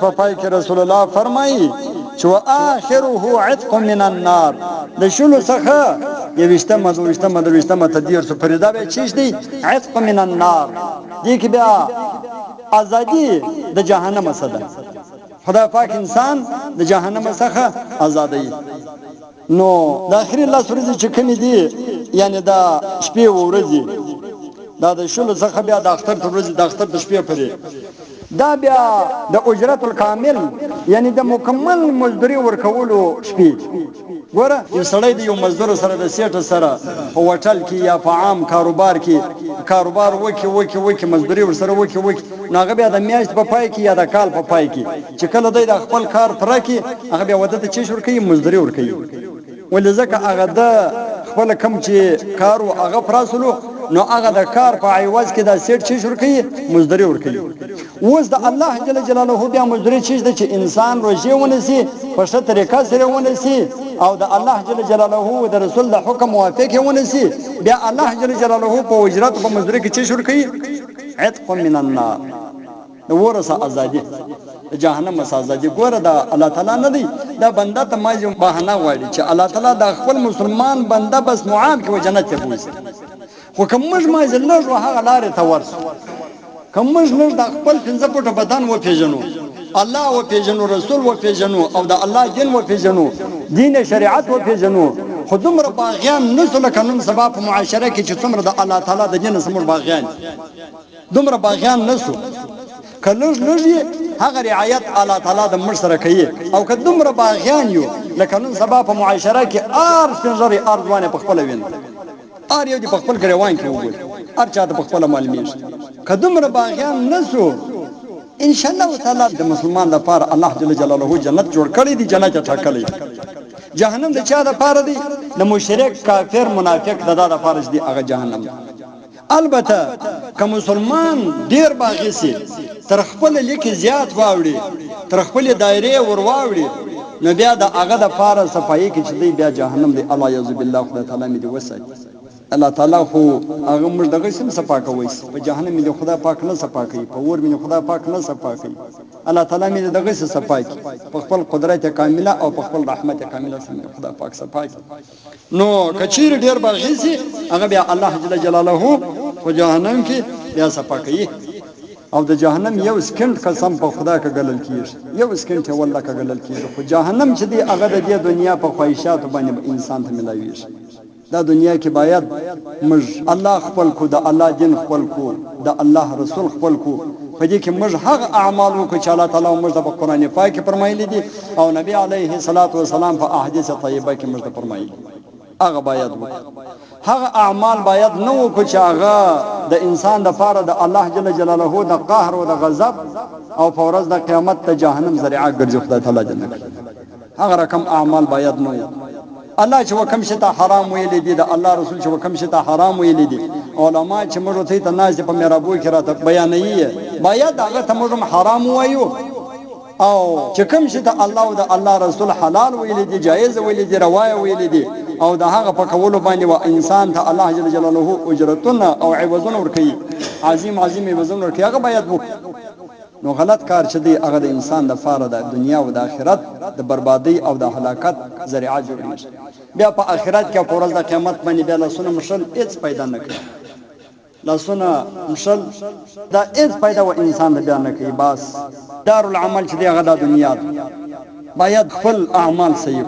په پای کې رسول الله فرمایي چې واخره عتق من النار، د شلو څخه یوشتمه دوشتمه دروشتمه تدیر سو فردا به چیش دی عتق من النار، دې کې بیا ازادي د جهنم څخه، خدای پاک انسان د جهنم څخه ازادي. نو د اخري الله سورې چې کوم دي یعنی دا شپې او ورځې دا د شلو څخه بیا د اختر تر ورځې د اختر د شپې پرې دا بیا د اجرت الکامل یعنی د مکمل مزدوري ورکولو شپې. ګوره یو سړی د یو مزدور سره د سیټ سره په هوټل کې یا په عام کاروبار کې کاروبار وکي مزدوري ورسره وکي ناغه بیا د میاشت په پای کې یا د کال په پای کې چې کله دوی د خپل کار پوره کړي هغه بیا وده ته چی شور کوي مزدوري ور کوي. ولې ځکه هغه د خپل کم چې کار او هغه پراسلو نو هغه د کار په عوض کې دا سیټ چی شور کوي مزدوري ور کوي. اوس د الله جل جلاله بیا مزدوري چیز د چې انسان روزي ونسي په ښه طریقه سره ونسي او د الله جل جلاله او د رسول د حکم موافق ونسي بیا الله جل جلاله په اجرت په مزدوري کې چی شور کوي عتق من النار، د ورثه ازادي جهنم ازادي. ګوره دا الله تعالی نه دی دا بنده ته ماجو بهانه غواړي چې الله تعالی د خپل مسلمان بنده بس معام کې جنت ته بوځي. خو کوم مج ما زلږ هغه لارې ته ورسو، کوم مج نه د خپل پنځه پټه بدن و پیژنو، الله و پیژنو، رسول و پیژنو او د الله دین و پیژنو، دین شریعت و پیژنو. خو دومره باغیان نسو لکه نن سبا په معاشره کې چې څومره د الله تعالی د دین سمور باغیان دومره باغیان نسو. کلوش لږی هغه رعایت الله تعالی د مر سره کوي او که دومره باغیان یو لکه نن سبا په معاشره کې ار سپنځري ارزوانه په خپل وین ار یو دی په خپل ګریوان کې وګور ار چا د خپل معلومیش که دومره باغیان نسو ان شاء الله تعالی د مسلمان لپاره الله جل جلاله جنت جوړ کړی دی، جنت ټاکلی. جهنم د چا لپاره دی؟ د مشرک کافر منافق د دا لپاره دی هغه جهنم. البته که مسلمان ډیر باغی سي تر خپل لیک زیات واوړي تر خپل دایره ور واوړي نو بیا د هغه د پاره صفایي کې چې دی بیا جهنم دی. الله یعذ بالله خدای تعالی می دی وسای. الله تعالی خو هغه موږ دغه سم صفا کوي په جهنم می خدا پاک نه صفا کوي په ور می خدا پاک نه صفا کوي. الله تعالی می دغه سم صفا کوي په خپل قدرت کامله او په خپل رحمت کامله سم خدا پاک صفا کوي. نو کچیر ډیر باغی سي هغه بیا الله جل جلاله په جهنم کې بیا صفا کوي او د جهنم یو سکند قسم په خدا کې غلل کیږي، یو سکند والله کې غلل کیږي. خو جهنم چې دی هغه د دې دنیا په خواهشات باندې انسان ته ملاويږي. دا دنیا کې باید مج الله خپل کو د الله دین خپل کو د الله رسول خپل کو په دې کې مج هغه اعمال وکړي چې الله تعالی موږ په قران پاک کې فرمایلی دي او نبی عليه الصلاه والسلام په احادیث طیبه کې موږ فرمایلی هغه باید وکړي. هغه اعمال باید نو وکړي چې هغه د انسان د فار د الله جل جلاله د قهر او د غضب او په ورځ د قیامت ته جهنم ذریعہ ګرځي خدای تعالی جنت. هغه رقم اعمال باید نو الله چې وکم شته حرام ویل دي د الله رسول چې وکم شته حرام ویل دي علما چې موږ ته ناز په میرابو کې راته بیانوي باید هغه ته موږ حرام وایو او چې کوم شته الله او د الله رسول حلال ویل دي جایز ویل دي روايه ویل دي او د هغه په کولو باندې و انسان ته الله جل جلاله اجرتونه او عوضونه ورکړي عظیم عوضونه ورکړي هغه باید نو غلط کار چې دی هغه د انسان د فاره د دنیا او د آخرت د بربادي او د هلاکت ذریعہ جوړیږي. بیا په آخرت کې په ورځ د قیامت باندې بیا لاسونه مشل هیڅ پیدا نه کوي، لاسونه مشل دا هیڅ پیدا و انسان د بیان نه کوي. بس دار العمل چې دی هغه د دنیا باید خپل اعمال صحیح